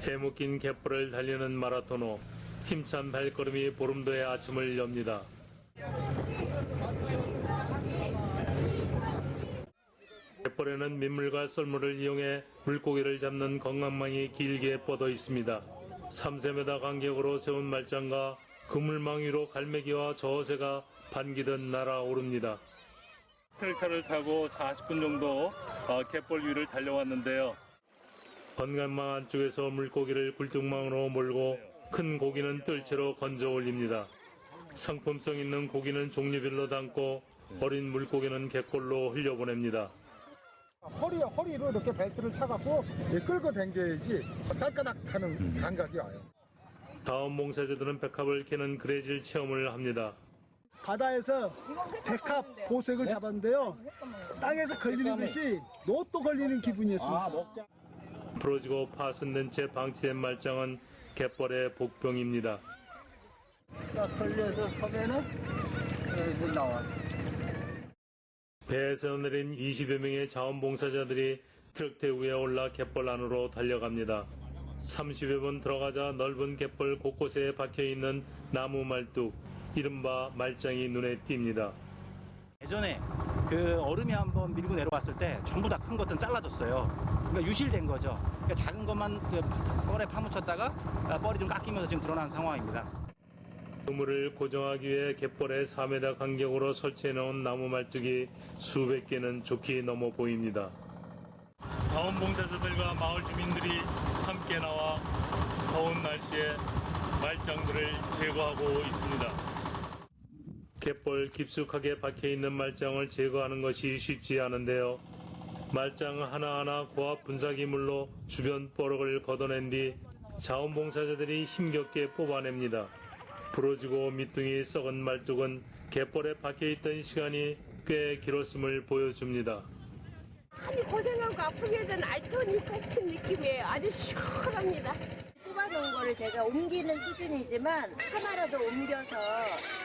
해묵긴 갯벌을 달리는 마라토너, 힘찬 발걸음이 보름도의 아침을 엽니다. 갯벌에는 민물과 썰물을 이용해 물고기를 잡는 건강망이 길게 뻗어 있습니다. 3~4m 간격으로 세운 말장과 그물망 위로 갈매기와 저어새가 반기듯 날아오릅니다. 트랙터를 타고 40분 정도 갯벌 위를 달려왔는데요. 건강망 안쪽에서 물고기를 굴뚝망으로 몰고 큰 고기는 뜰채로 건져 올립니다. 상품성 있는 고기는 종류별로 담고 어린 물고기는 갯골로 흘려보냅니다. 허리로 이렇게 벨트를 차갖고 끌고 당겨야지 딸까닥 하는 감각이 와요. 다음 봉사자들은 백합을 캐는 그레질 체험을 합니다. 바다에서 백합 보색을 잡았는데요. 땅에서 걸리는 것이 로또 걸리는 기분이었습니다. 부러지고 파손된 채 방치된 말장은 갯벌의 복병입니다. 걸려서 하면은 나와. 배에서 내린 20여 명의 자원봉사자들이 트럭대 위에 올라 갯벌 안으로 달려갑니다. 30여 분 들어가자 넓은 갯벌 곳곳에 박혀있는 나무 말뚝, 이른바 말장이 눈에 띕니다. 예전에 그 얼음이 한번 밀고 내려왔을 때 전부 다 큰 것들은 잘라졌어요. 그러니까 유실된 거죠. 그러니까 작은 것만 뻘에 파묻혔다가 뻘이 좀 깎이면서 지금 드러난 상황입니다. 그물을 고정하기 위해 갯벌에 4m 간격으로 설치해놓은 나무 말뚝이 수백 개는 좋게 넘어 보입니다. 자원봉사자들과 마을 주민들이 함께 나와 더운 날씨에 말장들을 제거하고 있습니다. 갯벌 깊숙하게 박혀있는 말장을 제거하는 것이 쉽지 않은데요. 말장 하나하나 고압 분사기물로 주변 뻐럭을 걷어낸 뒤 자원봉사자들이 힘겹게 뽑아냅니다. 부러지고 밑둥이 썩은 말뚝은 갯벌에 박혀있던 시간이 꽤 길었음을 보여줍니다. 많이 고생하고 아프게 된 알턴이 뽑힌 느낌이에요. 아주 시원합니다. 뽑아놓은 거를 제가 옮기는 수준이지만 하나라도 옮겨서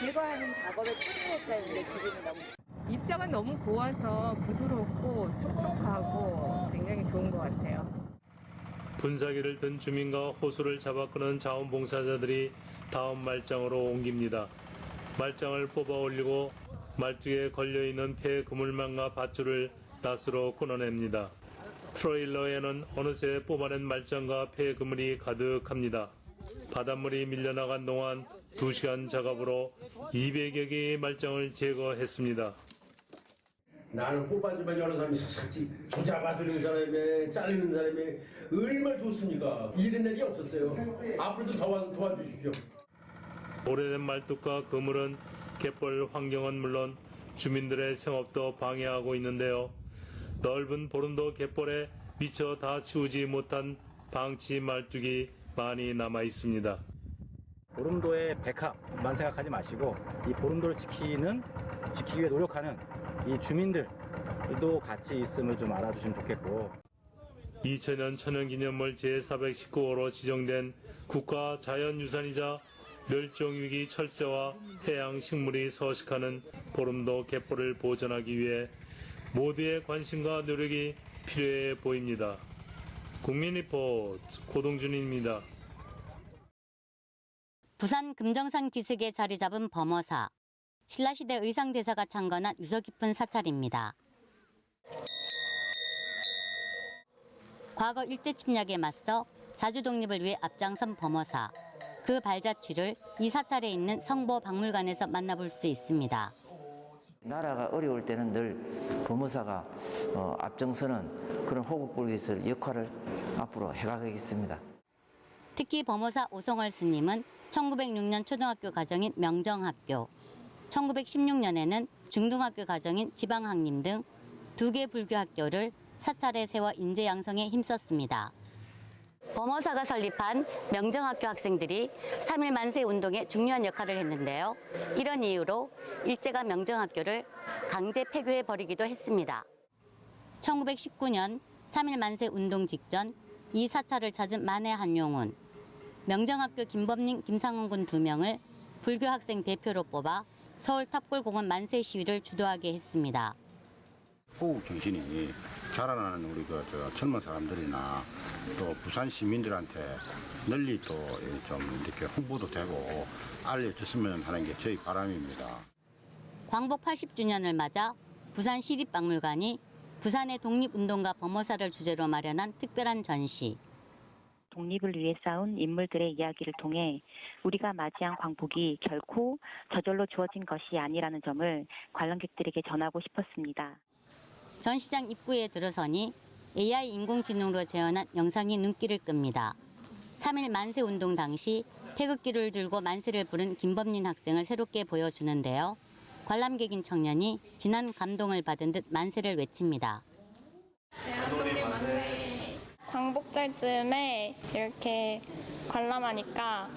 제거하는 작업에 참여했다는 게 기분이 너무 입자가 너무 고와서 부드럽고 촉촉하고 굉장히 좋은 것 같아요. 분사기를 든 주민과 호수를 잡아 끄는 자원봉사자들이 다음 말장으로 옮깁니다. 말장을 뽑아 올리고 말뚝에 걸려있는 폐 그물망과 밧줄을 낫으로 끊어냅니다. 트레일러에는 어느새 뽑아낸 말장과 폐 그물이 가득합니다. 바닷물이 밀려나간 동안 2시간 작업으로 200여 개의 말장을 제거했습니다. 나는 뽑아주면 여러 사람이 삭삭지 조잡아주는 사람에 잘리는 사람이 얼마나 좋습니까? 이런 날이 없었어요. 앞으로도 더 와서 도와주십시오. 오래된 말뚝과 그물은 갯벌 환경은 물론 주민들의 생업도 방해하고 있는데요. 넓은 보름도 갯벌에 미처 다 치우지 못한 방치 말뚝이 많이 남아 있습니다. 보름도의 백합만 생각하지 마시고 이 보름도를 지키기 위해 노력하는 이 주민들도 같이 있음을 좀 알아주시면 좋겠고. 2000년 천연기념물 제419호로 지정된 국가 자연유산이자 멸종위기 철새와 해양식물이 서식하는 보름도 갯벌을 보존하기 위해 모두의 관심과 노력이 필요해 보입니다. 국민리포트 고동준입니다. 부산 금정산 기슭에 자리 잡은 범어사. 신라시대 의상대사가 창건한 유서 깊은 사찰입니다. 과거 일제 침략에 맞서 자주 독립을 위해 앞장선 범어사. 그 발자취를 이 사찰에 있는 성보박물관에서 만나볼 수 있습니다. 나라가 어려울 때는 늘 범어사가 앞장서는 그런 호국불기술 역할을 앞으로 해가겠습니다. 특히 범어사 오성월 스님은 1906년 초등학교 과정인 명정학교, 1916년에는 중등학교 과정인 지방학림 등 2개 불교 학교를 사찰에 세워 인재 양성에 힘썼습니다. 범어사가 설립한 명정학교 학생들이 3.1 만세 운동에 중요한 역할을 했는데요. 이런 이유로 일제가 명정학교를 강제 폐교해버리기도 했습니다. 1919년 3.1 만세 운동 직전 이 사찰을 찾은 만해 한용운, 명정학교 김범님, 김상훈 군 2명을 불교 학생 대표로 뽑아 서울 탑골공원 만세 시위를 주도하게 했습니다. 호국 정신이 자라나는 우리 젊은 사람들이나 또 부산 시민들한테 널리 또 좀 이렇게 홍보도 되고 알려졌으면 하는 게 저희 바람입니다. 광복 80주년을 맞아 부산시립박물관이 부산의 독립운동가 범어사를 주제로 마련한 특별한 전시. 독립을 위해 싸운 인물들의 이야기를 통해 우리가 맞이한 광복이 결코 저절로 주어진 것이 아니라는 점을 관람객들에게 전하고 싶었습니다. 전시장 입구에 들어서니 AI 인공지능으로 재현한 영상이 눈길을 끕니다. 3.1 만세운동 당시 태극기를 들고 만세를 부른 김범린 학생을 새롭게 보여주는데요. 관람객인 청년이 진한 감동을 받은 듯 만세를 외칩니다. 광복절쯤에 이렇게 관람하니까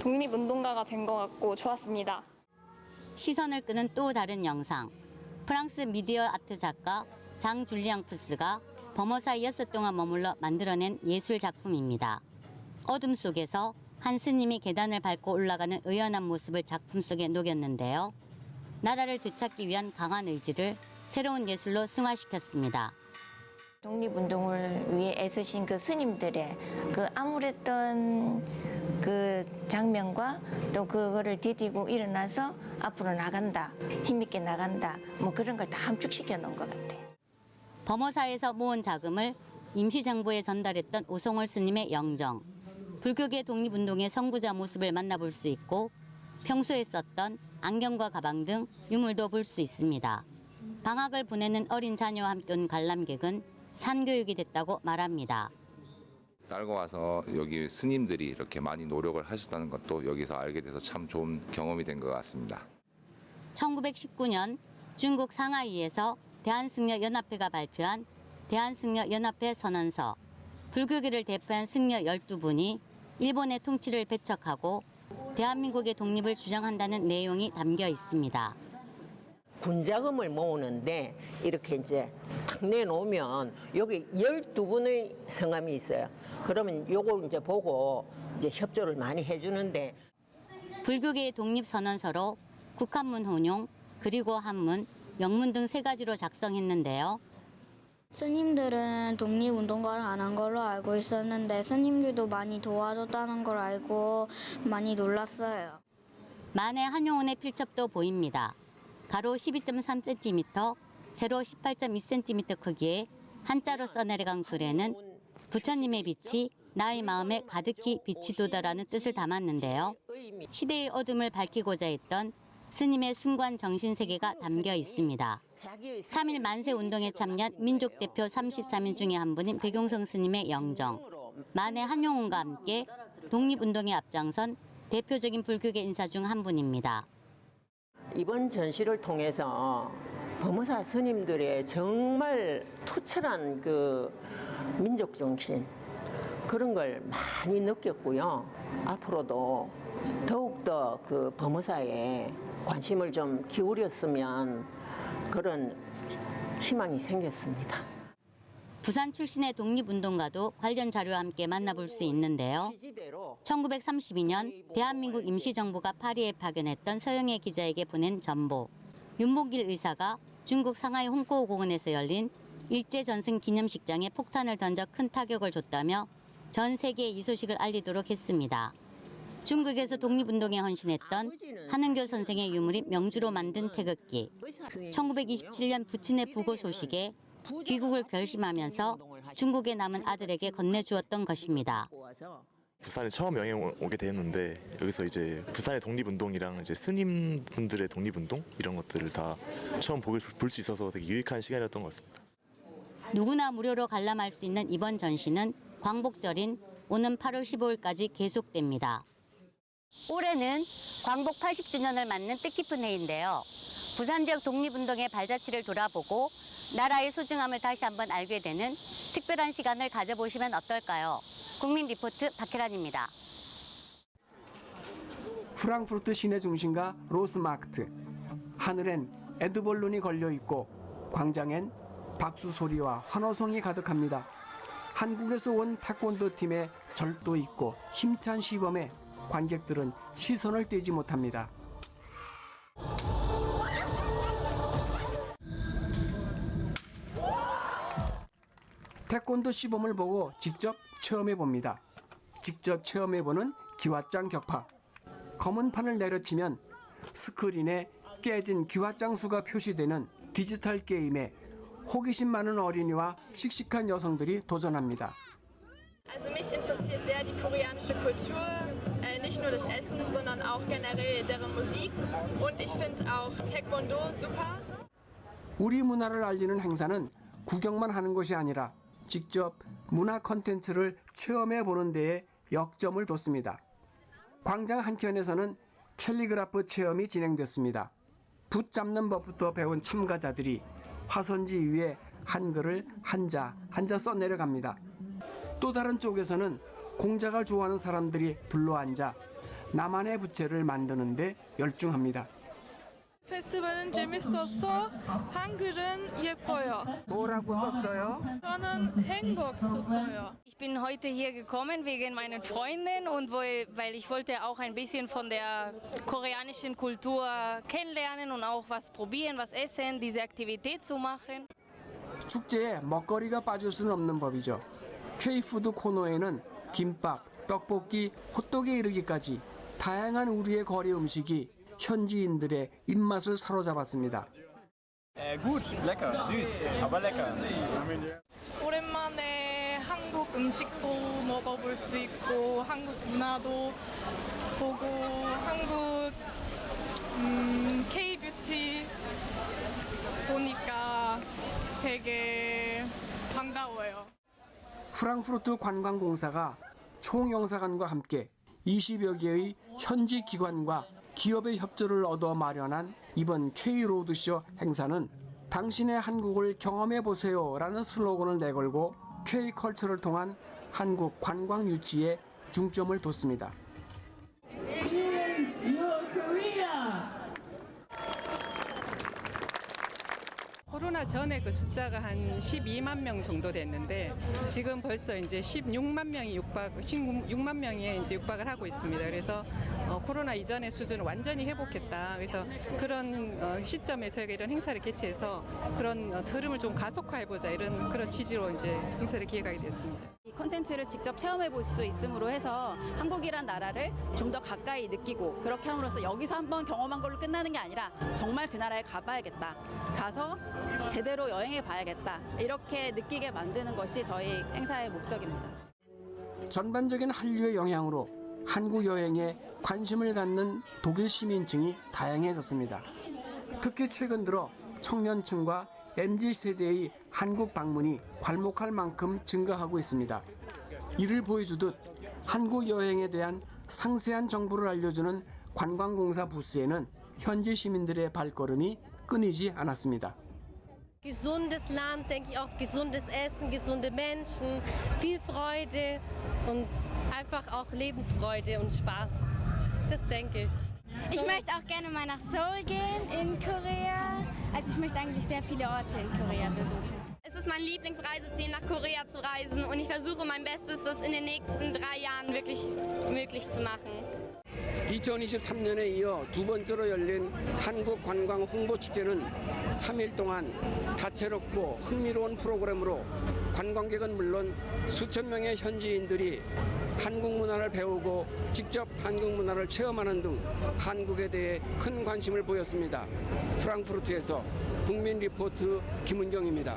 독립운동가가 된 것 같고 좋았습니다. 시선을 끄는 또 다른 영상. 프랑스 미디어 아트 작가 장 줄리앙 푸스가 범어사 6 동안 머물러 만들어낸 예술 작품입니다. 어둠 속에서 한 스님이 계단을 밟고 올라가는 의연한 모습을 작품 속에 녹였는데요. 나라를 되찾기 위한 강한 의지를 새로운 예술로 승화시켰습니다. 독립운동을 위해 애쓰신 그 스님들의 그 암울했던 그 장면과 또 그거를 디디고 일어나서 앞으로 나간다, 힘있게 나간다, 뭐 그런 걸 다 함축시켜 놓은 것 같아요. 범어사에서 모은 자금을 임시정부에 전달했던 오성월 스님의 영정. 불교계 독립운동의 선구자 모습을 만나볼 수 있고 평소에 썼던 안경과 가방 등 유물도 볼 수 있습니다. 방학을 보내는 어린 자녀와 함께 온 관람객은 산교육이 됐다고 말합니다. 딸과 와서 여기 스님들이 이렇게 많이 노력을 하셨다는 것도 여기서 알게 돼서 참 좋은 경험이 된 것 같습니다. 1919년 중국 상하이에서 대한승려연합회가 발표한 대한승려연합회 선언서, 불교계를 대표한 승려 12분이 일본의 통치를 배척하고 대한민국의 독립을 주장한다는 내용이 담겨 있습니다. 군자금을 모으는데 이렇게 이제 탁 내놓으면 여기 12분의 성함이 있어요. 그러면 요걸 이제 보고 이제 협조를 많이 해주는데 불교계의 독립선언서로 국한문 혼용, 그리고 한문, 영문 등 3가지로 작성했는데요. 스님들은 독립운동가를 안 한 걸로 알고 있었는데 스님들도 많이 도와줬다는 걸 알고 많이 놀랐어요. 만해 한용운의 필첩도 보입니다. 가로 12.3cm, 세로 18.2cm 크기의 한자로 써내려간 글에는 부처님의 빛이 나의 마음에 가득히 빛이 도다라는 뜻을 담았는데요. 시대의 어둠을 밝히고자 했던 스님의 순관 정신세계가 담겨 있습니다. 3.1 만세운동에 참여한 민족대표 33인 중에 한 분인 백용성 스님의 영정. 만해 한용운과 함께 독립운동에 앞장선 대표적인 불교계 인사 중 한 분입니다. 이번 전시를 통해서 범어사 스님들의 정말 투철한 그 민족 정신 그런 걸 많이 느꼈고요. 앞으로도 더욱더 그 범어사에 관심을 좀 기울였으면 그런 희망이 생겼습니다. 부산 출신의 독립운동가도 관련 자료와 함께 만나볼 수 있는데요. 1932년 대한민국 임시정부가 파리에 파견했던 서영애 기자에게 보낸 전보. 윤봉길 의사가 중국 상하이 홍콩 공원에서 열린 일제전승 기념식장에 폭탄을 던져 큰 타격을 줬다며 전 세계에 이 소식을 알리도록 했습니다. 중국에서 독립운동에 헌신했던 한은교 선생의 유물인 명주로 만든 태극기. 1927년 부친의 부고 소식에 귀국을 결심하면서 중국에 남은 아들에게 건네주었던 것입니다. 부산에 처음 여행 오게 되었는데 여기서 이제 부산의 독립운동이랑 이제 스님분들의 독립운동 이런 것들을 다 처음 볼 수 있어서 되게 유익한 시간이었던 것 같습니다. 누구나 무료로 관람할 수 있는 이번 전시는 광복절인 오는 8월 15일까지 계속됩니다. 올해는 광복 80주년을 맞는 뜻깊은 해인데요. 부산 지역 독립운동의 발자취를 돌아보고 나라의 소중함을 다시 한번 알게 되는 특별한 시간을 가져보시면 어떨까요? 국민 리포트 박혜란입니다. 프랑크푸르트 시내 중심가 로스마크트. 하늘엔 에드벌룬이 걸려있고 광장엔 박수 소리와 환호성이 가득합니다. 한국에서 온 태권도 팀의 절도 있고 힘찬 시범에 관객들은 시선을 떼지 못합니다. 태권도 시범을 보고 직접 체험해 봅니다. 직접 체험해 보는 기왓장 격파. 검은 판을 내려치면 스크린에 깨진 기왓장 수가 표시되는 디지털 게임에 호기심 많은 어린이와 씩씩한 여성들이 도전합니다. Also mich interessiert sehr die koreanische Kultur, nicht nur das Essen, sondern auch generell deren Musik. Und ich finde auch Taekwondo super. 우리 문화를 알리는 행사는 구경만 하는 것이 아니라 직접 문화 콘텐츠를 체험해 보는 데에 역점을 뒀습니다. 광장 한켠에서는 캘리그라프 체험이 진행됐습니다. 붓 잡는 법부터 배운 참가자들이 화선지 위에 한글을 한자 써내려갑니다. 또 다른 쪽에서는 공작을 좋아하는 사람들이 둘러앉아 나만의 부채를 만드는 데 열중합니다. 페스티벌은 재밌었어. 한글은 예뻐요. 뭐라고 썼어요? 저는 행복 썼어요. Ich bin heute hier gekommen wegen meiner Freundin und weil ich wollte auch ein bisschen von der koreanischen Kultur kennenlernen und auch was probieren, was essen, diese Aktivität zu machen. 축제에 먹거리가 빠질 수는 없는 법이죠. K푸드 코너에는 김밥, 떡볶이, 호떡에 이르기까지 다양한 우리의 거리 음식이 현지인들의 입맛을 사로잡았습니다. Gut, lecker, süß, aber lecker. 오랜만에 한국 음식도 먹어볼 수 있고 한국 문화도 보고 한국 K-뷰티 보니까 되게 반가워요. 프랑크푸르트 관광공사가 총영사관과 함께 20여 개의 현지 기관과 기업의 협조를 얻어 마련한 이번 K-로드쇼 행사는 당신의 한국을 경험해보세요라는 슬로건을 내걸고 K-컬처를 통한 한국 관광 유치에 중점을 뒀습니다. 코로나 전에 그 숫자가 한 12만 명 정도 됐는데 지금 벌써 이제 16만 명이 16만 명에 이제 육박을 하고 있습니다. 그래서 코로나 이전의 수준을 완전히 회복했다. 그래서 그런 시점에 저희가 이런 행사를 개최해서 그런 흐름을 좀 가속화해보자 이런 그런 취지로 이제 행사를 기획하게 됐습니다. 이 콘텐츠를 직접 체험해 볼 수 있음으로 해서 한국이란 나라를 좀 더 가까이 느끼고 그렇게 함으로써 여기서 한번 경험한 걸로 끝나는 게 아니라 정말 그 나라에 가봐야겠다. 가서 제대로 여행해 봐야겠다. 이렇게 느끼게 만드는 것이 저희 행사의 목적입니다. 전반적인 한류의 영향으로 한국 여행에 관심을 갖는 독일 시민층이 다양해졌습니다. 특히 최근 들어 청년층과 MZ세대의 한국 방문이 괄목할 만큼 증가하고 있습니다. 이를 보여주듯 한국 여행에 대한 상세한 정보를 알려주는 관광공사 부스에는 현지 시민들의 발걸음이 끊이지 않았습니다. Gesundes Land, denke ich auch gesundes Essen, gesunde Menschen, viel Freude und einfach auch Lebensfreude und Spaß. Das denke ich. Ich möchte auch gerne mal nach Seoul gehen in Korea. Also ich möchte eigentlich sehr viele Orte in Korea besuchen. Es ist mein Lieblingsreiseziel, nach Korea zu reisen und ich versuche mein Bestes, das in den nächsten 3 Jahren wirklich möglich zu machen. 2023년에 이어 두 번째로 열린 한국 관광 홍보 축제는 3일 동안 다채롭고 흥미로운 프로그램으로 관광객은 물론 수천 명의 현지인들이 한국 문화를 배우고 직접 한국 문화를 체험하는 등 한국에 대해 큰 관심을 보였습니다. 프랑크푸르트에서 국민 리포트 김은경입니다.